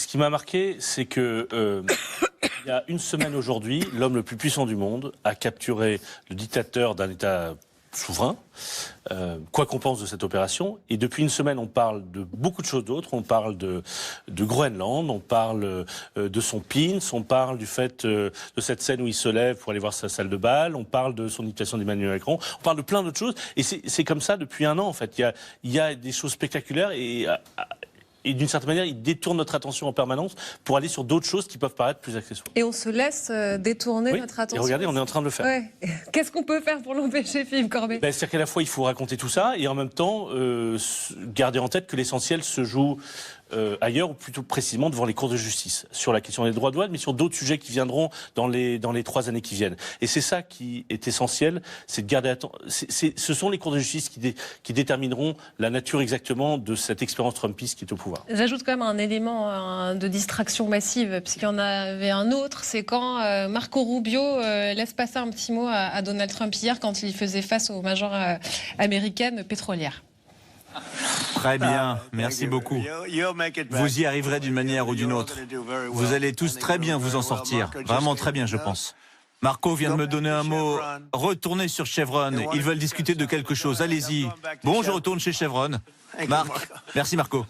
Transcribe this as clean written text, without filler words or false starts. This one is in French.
ce qui m'a marqué, c'est que il y a une semaine aujourd'hui, l'homme le plus puissant du monde a capturé le dictateur d'un État souverain, quoi qu'on pense de cette opération. Et depuis une semaine, on parle de beaucoup de choses d'autres. On parle de Groenland, on parle de son pins, on parle du fait de cette scène où il se lève pour aller voir sa salle de bal, on parle de son invitation d'Emmanuel Macron, on parle de plein d'autres choses. Et c'est comme ça depuis un an, en fait. Il y a des choses spectaculaires et d'une certaine manière, il détourne notre attention en permanence pour aller sur d'autres choses qui peuvent paraître plus accessoires. Et on se laisse détourner notre attention. Et regardez, on est en train de le faire. Ouais. Qu'est-ce qu'on peut faire pour l'empêcher, Philippe Corbet? C'est-à-dire qu'à la fois, il faut raconter tout ça et en même temps, garder en tête que l'essentiel se joue ailleurs, ou plutôt précisément devant les cours de justice, sur la question des droits de douane, mais sur d'autres sujets qui viendront dans les 3 années qui viennent. Et c'est ça qui est essentiel, c'est de garder ce sont les cours de justice qui détermineront la nature exactement de cette expérience trumpiste qui est au pouvoir. J'ajoute quand même un élément de distraction massive, puisqu'il y en avait un autre, c'est quand Marco Rubio laisse passer un petit mot à Donald Trump hier quand il faisait face aux majors américaines pétrolières. Très bien, merci beaucoup. Vous y arriverez d'une manière ou d'une autre. Vous allez tous très bien vous en sortir. Vraiment très bien, je pense. Marco vient de me donner un mot. Retournez sur Chevron. Ils veulent discuter de quelque chose. Allez-y. Bon, je retourne chez Chevron. Marc, merci Marco.